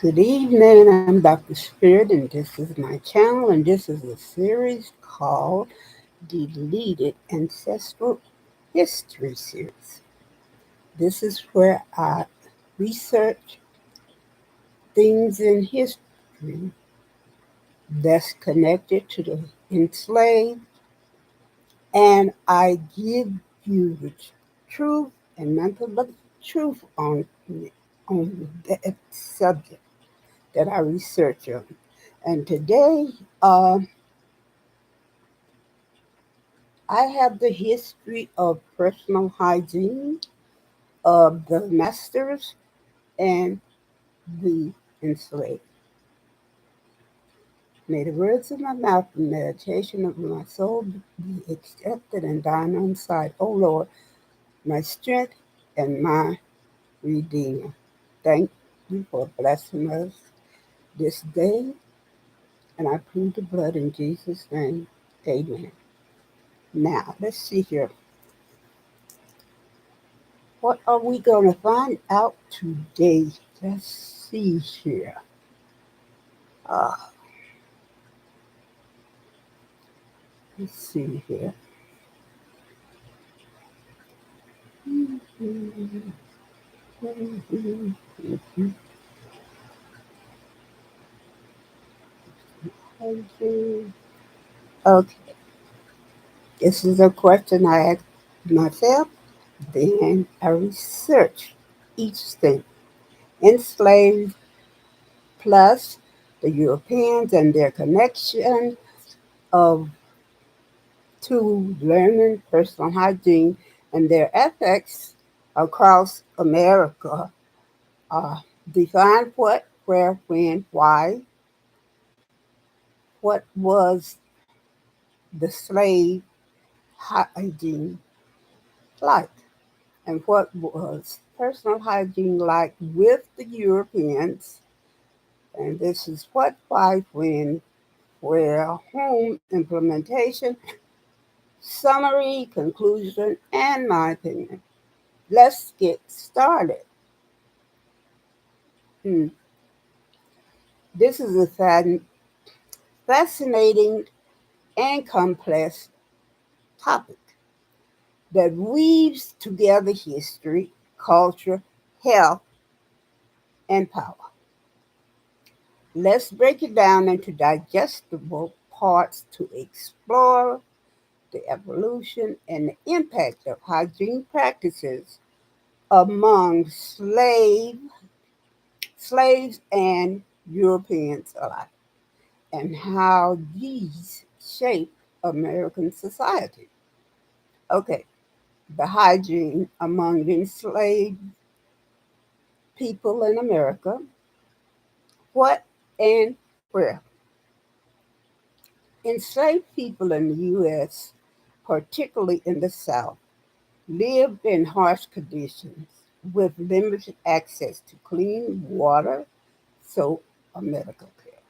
Good evening. I'm Dr. Spirit, and this is my channel, and this is a series called Deleted Ancestral History Series. This is where I research things in history that's connected to the enslaved, and I give you the truth and nothing but the truth on that subject that I research on. And today, uh, I have the history of personal hygiene of the masters and the enslaved. May the words of my mouth and meditation of my soul be accepted and thine own sight, O Lord, my strength and my redeemer. Thank you for blessing us this day, and I plead the blood in Jesus' name. Amen. Now, let's see here. What are we going to find out today? Let's see here. Uh, let's see here. Okay, this is a question I ask myself, then I research each thing. Enslaved plus the Europeans and their connection of to learning personal hygiene and their ethics across America. Define what, where, when, why, what was the slave hygiene like, and what was personal hygiene like with the Europeans. And this is what, why, when, where, whom, implementation, summary, conclusion, and my opinion. Let's get started. Hmm. This is a fascinating and complex topic that weaves together history, culture, health, and power. Let's break it down into digestible parts to explore the evolution and the impact of hygiene practices among slaves and Europeans alike, and how these shape American society. Okay, the hygiene among enslaved people in America. What and where? Enslaved people in the U.S., particularly in the South, lived in harsh conditions with limited access to clean water, soap, or medical care.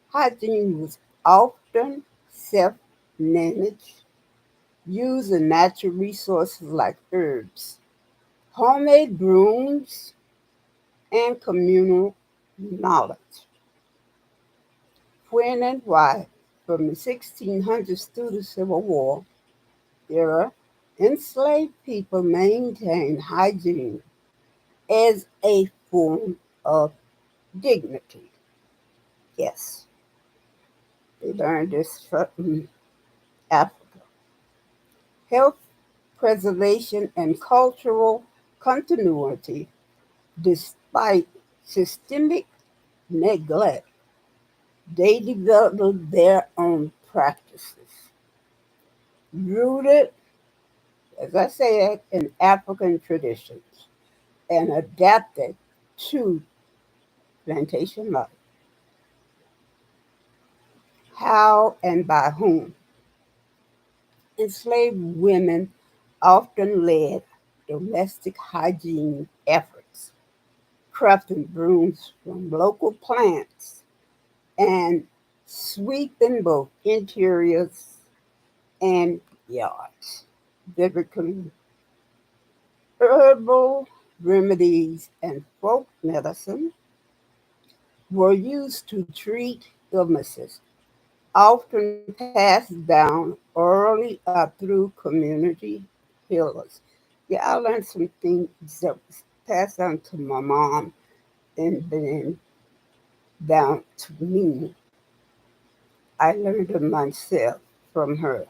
Hygiene was often self managed, using natural resources like herbs, homemade brooms, and communal knowledge. When and why, from the 1600s through the Civil War era, enslaved people maintained hygiene as a form of dignity. Yes, they learned this from Africa. Health preservation and cultural continuity despite systemic neglect. They developed their own practices, rooted, as I said, in African traditions and adapted to plantation life. How and by whom? Enslaved women often led domestic hygiene efforts, crafting brooms from local plants and sweeping both interiors and yards. Biblically, herbal remedies and folk medicine were used to treat illnesses, often passed down early through community healers. Yeah, I learned some things that was passed down to my mom and then down to me. I learned them myself from her,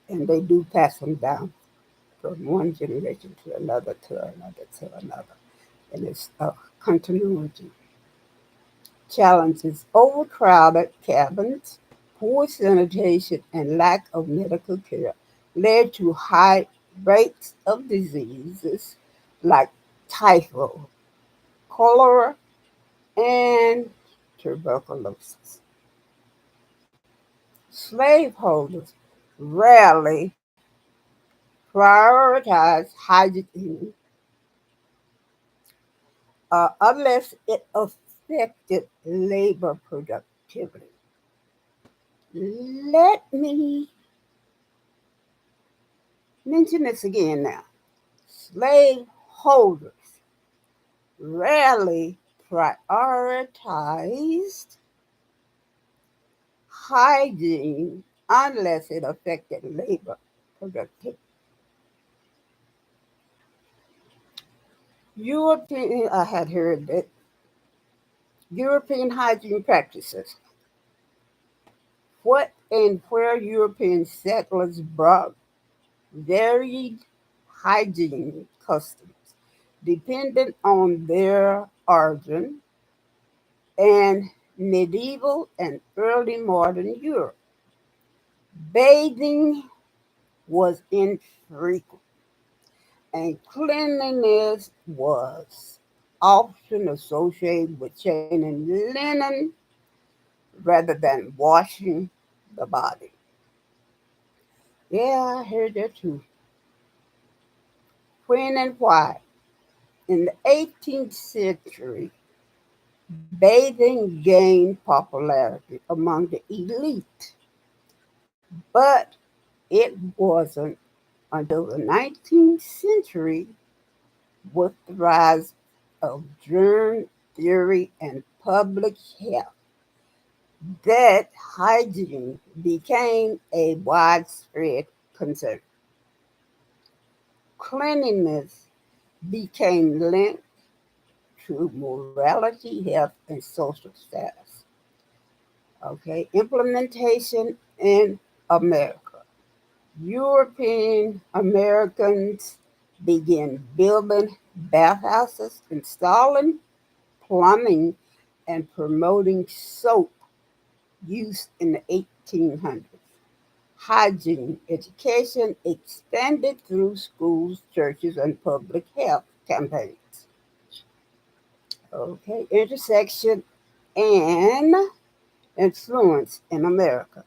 and they do pass them down from one generation to another to another to another, and it's a continuity. Challenges: overcrowded cabins, poor sanitation, and lack of medical care led to high rates of diseases like typhoid, cholera, and tuberculosis. Slaveholders rarely prioritized hygiene unless it affected labor productivity. Let me mention this again now. Slaveholders rarely prioritized hygiene unless it affected labor productivity. I had heard that European hygiene practices, what and where European settlers brought varied hygiene customs dependent on their origin, and medieval and early modern Europe. Bathing was infrequent, and cleanliness was often associated with changing linen rather than washing the body. Yeah, I heard that too. When and why? In the 18th century, bathing gained popularity among the elite, but it wasn't until the 19th century, with the rise of germ theory and public health, that hygiene became a widespread concern. Cleanliness became linked to morality, health, and social status. Okay, implementation in America. European Americans began building bathhouses, installing plumbing, and promoting soap use in the 1800s. Hygiene education expanded through schools, churches, and public health campaigns. Okay, intersection and influence in America.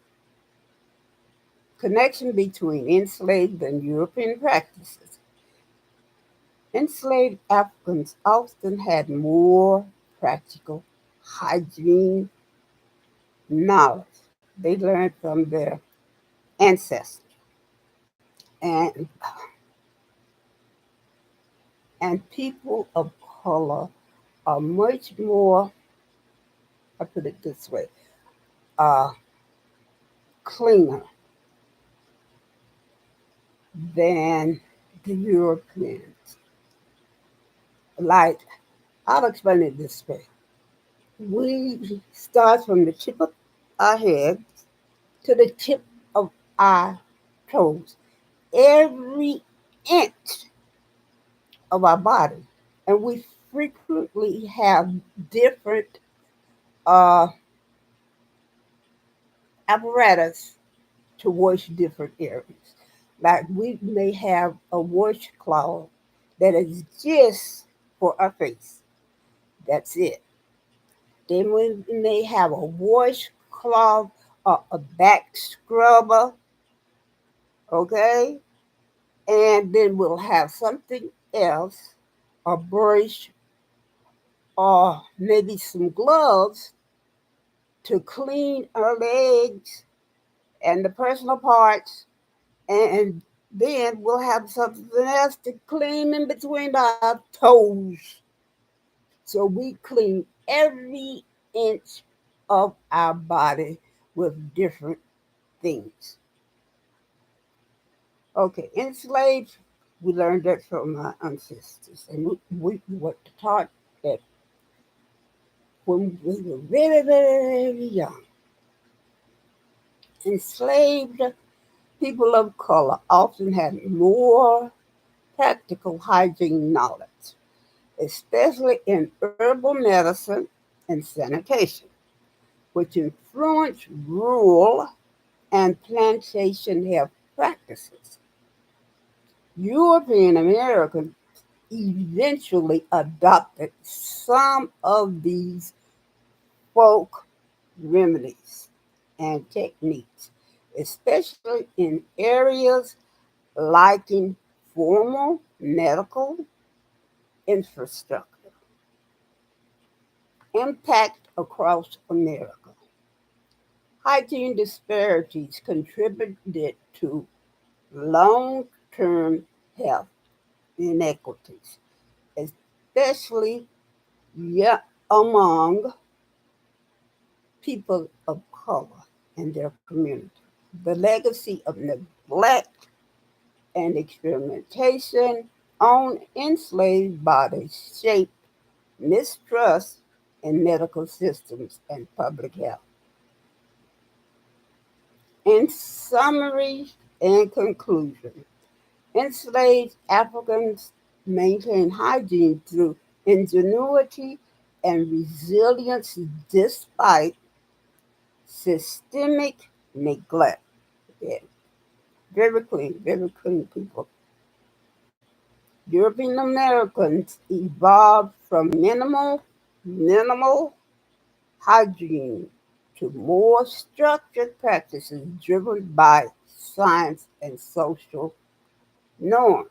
Connection between enslaved and European practices. Enslaved Africans often had more practical hygiene knowledge. They learned from their ancestors. And, and people of color are much more, I put it this way, uh, cleaner than the Europeans. Like, I'll explain it this way. We start from the tip of our head to the tip of our toes, every inch of our body. And we frequently have different uh, apparatus to wash different areas. Like we may have a washcloth that is just for our face. That's it. Then we may have a washcloth or a back scrubber, okay? And then we'll have something else, a brush or maybe some gloves to clean our legs and the personal parts. And then we'll have something else to clean in between our toes. So we clean every inch of our body with different things. Okay, enslaved, we learned that from our ancestors. And we were taught that when we were very, very young. Enslaved people of color often had more practical hygiene knowledge, especially in herbal medicine and sanitation, which influenced rural and plantation health practices. European Americans eventually adopted some of these folk remedies and techniques, especially in areas lacking formal medical infrastructure. Impact across America. Hygiene disparities contributed to long term health inequities, especially among people of color and their community. The legacy of neglect and experimentation on enslaved bodies shaped mistrust in medical systems and public health. In summary and conclusion, enslaved Africans maintained hygiene through ingenuity and resilience despite systemic neglect. Yeah, very clean people. European Americans evolved from minimal hygiene to more structured practices driven by science and social norms.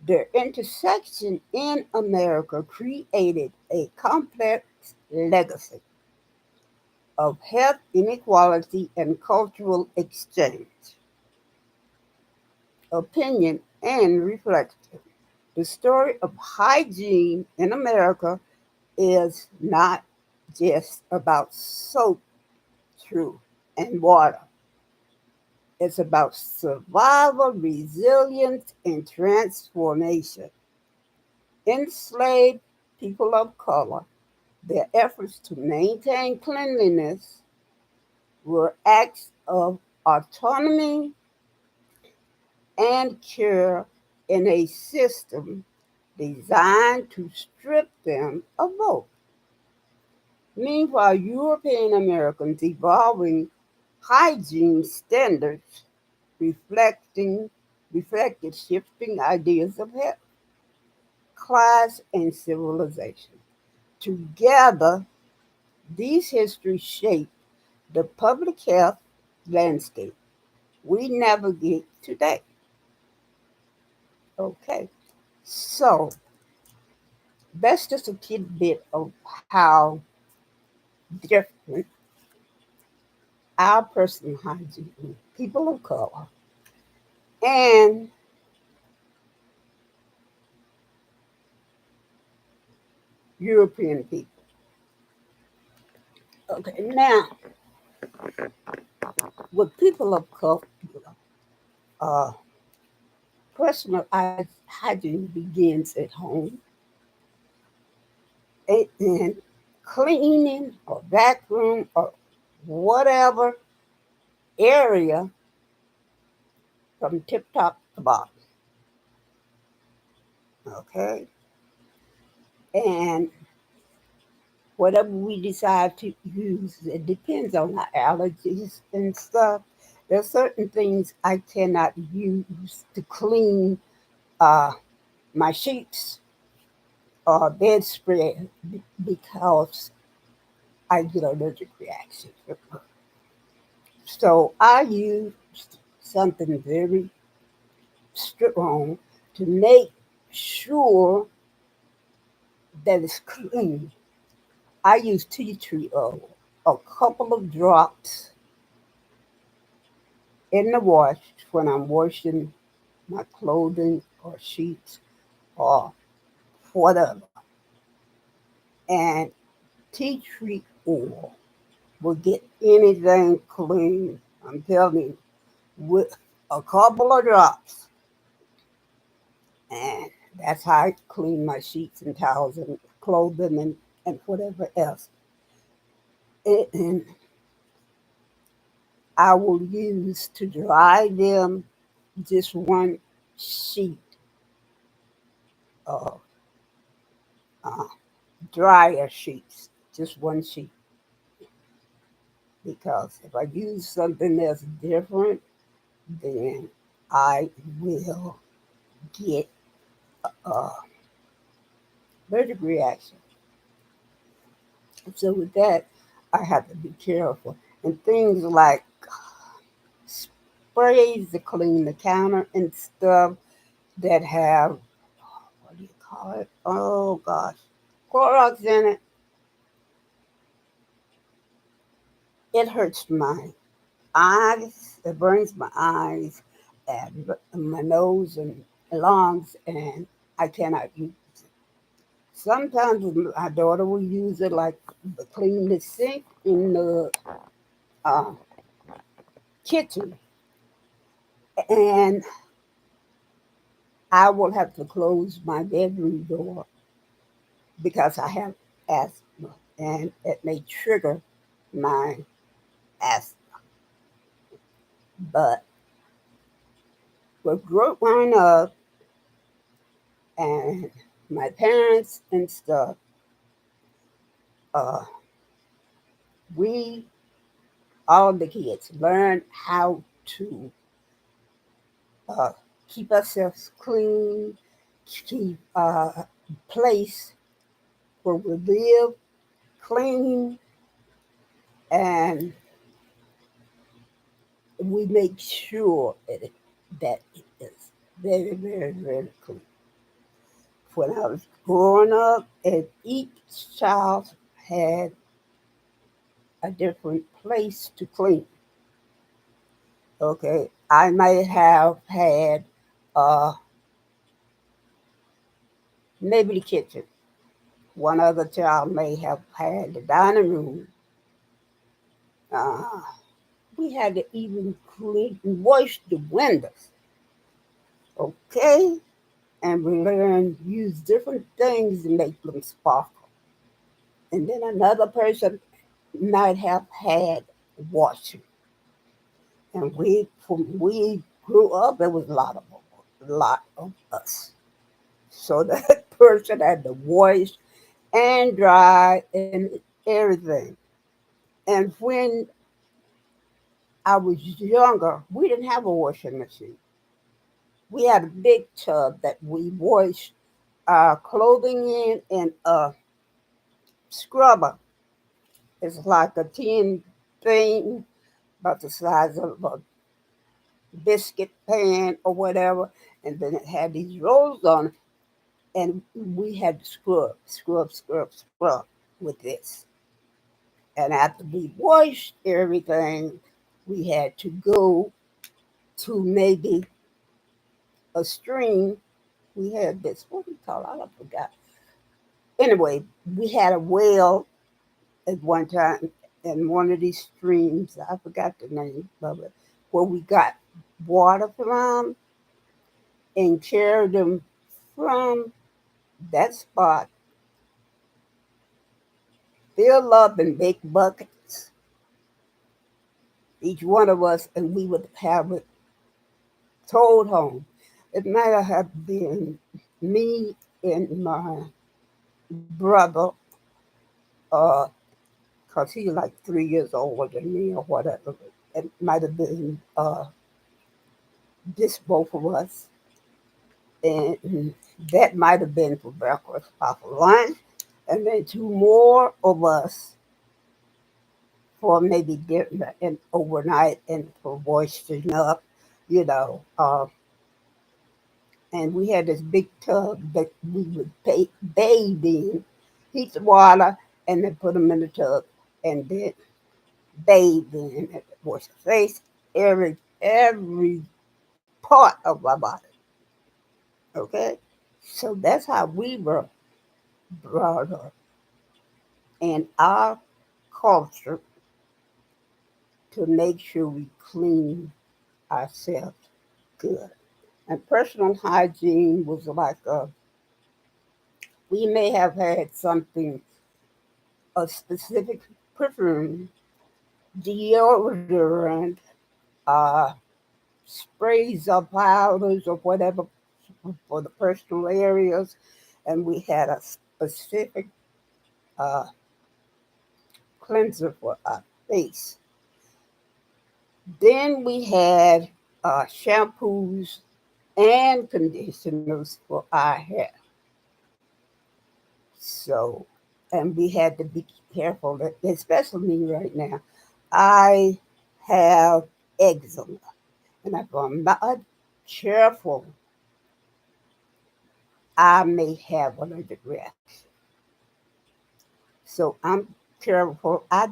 Their intersection in America created a complex legacy of health inequality and cultural exchange, opinion, and reflection. The story of hygiene in America is not just about soap, true, and water. It's about survival, resilience, and transformation. Enslaved people of color, their efforts to maintain cleanliness were acts of autonomy and care in a system designed to strip them of both. Meanwhile, European Americans evolving hygiene standards reflecting reflected shifting ideas of health, class, and civilization. Together, these histories shape the public health landscape we navigate today. Okay, so that's just a tidbit of how different our personal hygiene, people of color, and European people. Okay, now with people of color, uh, personal hygiene begins at home and cleaning or vacuum or whatever area from tip top to bottom. Okay, and whatever we decide to use, it depends on our allergies and stuff. There are certain things I cannot use to clean uh, my sheets or bedspread because I get allergic reactions. So I use something very strong to make sure that it's clean. I use tea tree oil, a couple of drops in the wash when I'm washing my clothing or sheets or whatever. And tea tree oil will get anything clean. I'm telling you, with a couple of drops. And that's how I clean my sheets and towels and clothing and whatever else. And I will use to dry them just one sheet of uh, dryer sheets, just one sheet. Because if I use something that's different, then I will get a allergic reaction. So with that, I have to be careful. And things like sprays to clean the counter and stuff that have, what do you call it? Oh gosh, Clorox in it. It hurts my eyes. It burns my eyes and my nose and lungs, and I cannot use it. Sometimes my daughter will use it like to clean the sink in the uh, kitchen, and I will have to close my bedroom door because I have asthma, and it may trigger my asthma. But with growing up and my parents and stuff, uh, we all the kids learn how to uh, keep ourselves clean, keep place where we live clean, and we make sure that it is very, very, very clean. When I was growing up, and each child had a different place to clean. Okay, I might have had uh, maybe the kitchen. One other child may have had the dining room. Uh, we had to even clean, wash the windows. Okay, and we learned use different things to make them sparkle. And then another person might have had washing. And when we grew up, there was a lot of us. So that person had to wash and dry and everything. And when I was younger, we didn't have a washing machine. We had a big tub that we washed our clothing in and a scrubber. It's like a tin thing about the size of a biscuit pan or whatever. And then it had these rolls on it. And we had to scrub with this. And after we washed everything, we had to go to maybe a stream. We had this, what do you call it? I forgot. Anyway, we had a well at one time in one of these streams. I forgot the name of it, where we got water from and carried them from that spot, filled up in big buckets, each one of us, and we would have it towed home. It might have been me and my brother, because he's like 3 years older than me or whatever. It might have been just both of us. And that might have been for breakfast, for lunch, and then two more of us for maybe dinner and overnight and for washing up, you know. And we had this big tub that we would bathe in, heat the water, and then put them in the tub, and then bathe in it, wash the face, every part of our body. Okay, so that's how we were brought up. in our culture to make sure we clean ourselves good. And personal hygiene was like we may have had something, a specific perfume, deodorant, uh, sprays or powders or whatever for the personal areas, and we had a specific uh, cleanser for our face. Then we had shampoos and conditioners for our hair. So, and we had to be careful, especially me right now. I have eczema, and if I'm not careful, I may have allergic reaction. So I'm careful. I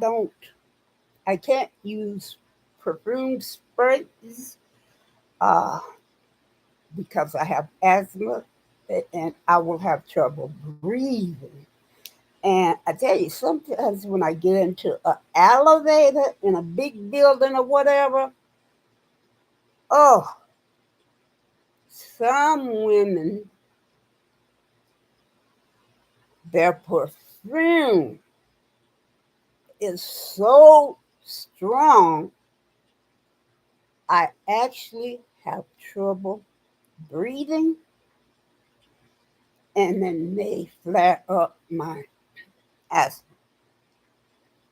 can't use perfume sprays uh, because I have asthma and I will have trouble breathing. And I tell you, sometimes when I get into an elevator in a big building or whatever, oh, some women, their perfume is so strong, I actually have trouble breathing and then they flare up my asthma.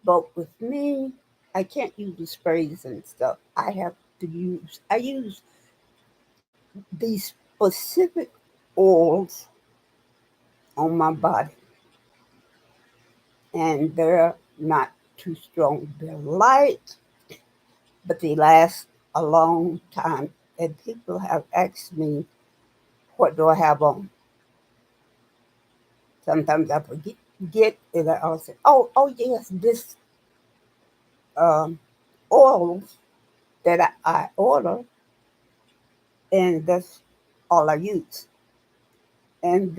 But with me, I can't use the sprays and stuff. I use these specific oils on my body, and they're not too strong. They're light, but they last a long time. And people have asked me, what do I have on? Sometimes I forget and I'll say, oh yes, this um, oils that I order, and that's all I use. And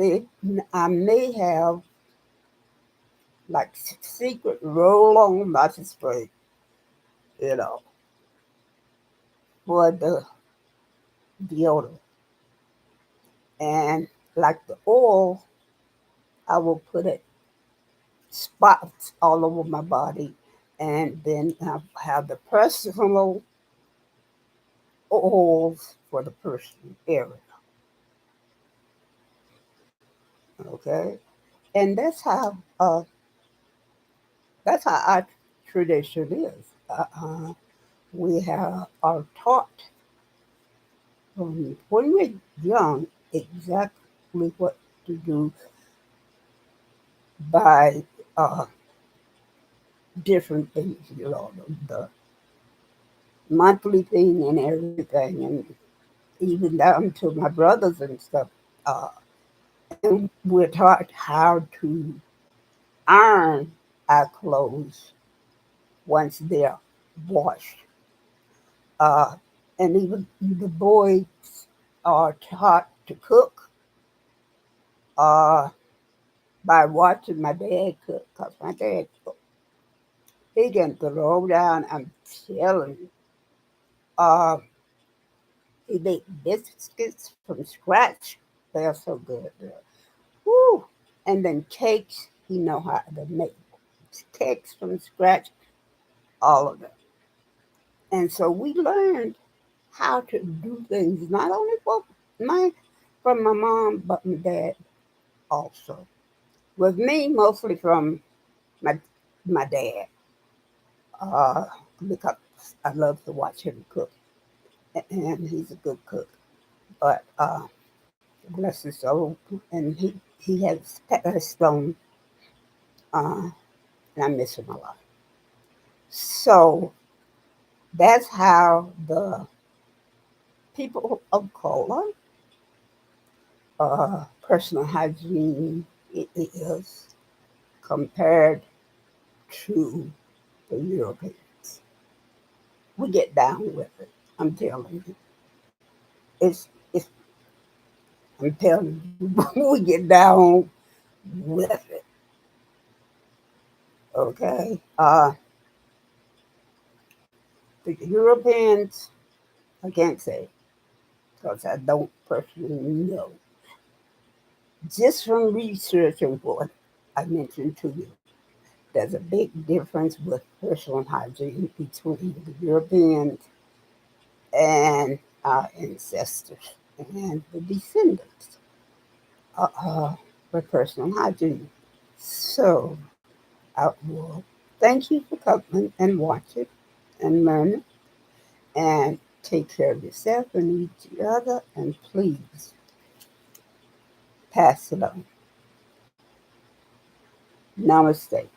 I may have like secret roll-on mattress spray, you know, for the deodorant. And like the oil, I will put it spots all over my body, and then I have the personal oils for the personal area. Okay, and that's how our tradition is. We are taught when we're young exactly what to do by uh, different things, the monthly thing and everything, and even down to my brothers and stuff. Uh, and we're taught how to iron our clothes once they're washed. Uh, and even the boys are taught to cook uh, by watching my dad cook, because my dad cooked. He can throw down, I'm telling you. Uh, he made biscuits from scratch. They're so good. Woo! And then cakes, he know how to make cakes from scratch, all of them. And so we learned how to do things not only my from my mom, but my dad also. With me, mostly from my my dad, uh, because I love to watch him cook, and he's a good cook. But bless his soul, and he has passed on, uh, and I miss him a lot. So that's how the people of color personal hygiene is compared to the Europeans. We get down with it. I'm telling you, it's. I'm telling you, we get down with it. Okay. The Europeans, I can't say because I don't personally know. Just from researching what I mentioned to you, there's a big difference with personal hygiene between the Europeans and our ancestors and the descendants with personal hygiene. So, well, thank you for coming and watching and learning. And take care of yourself and each other. And please pass it on. Namaste.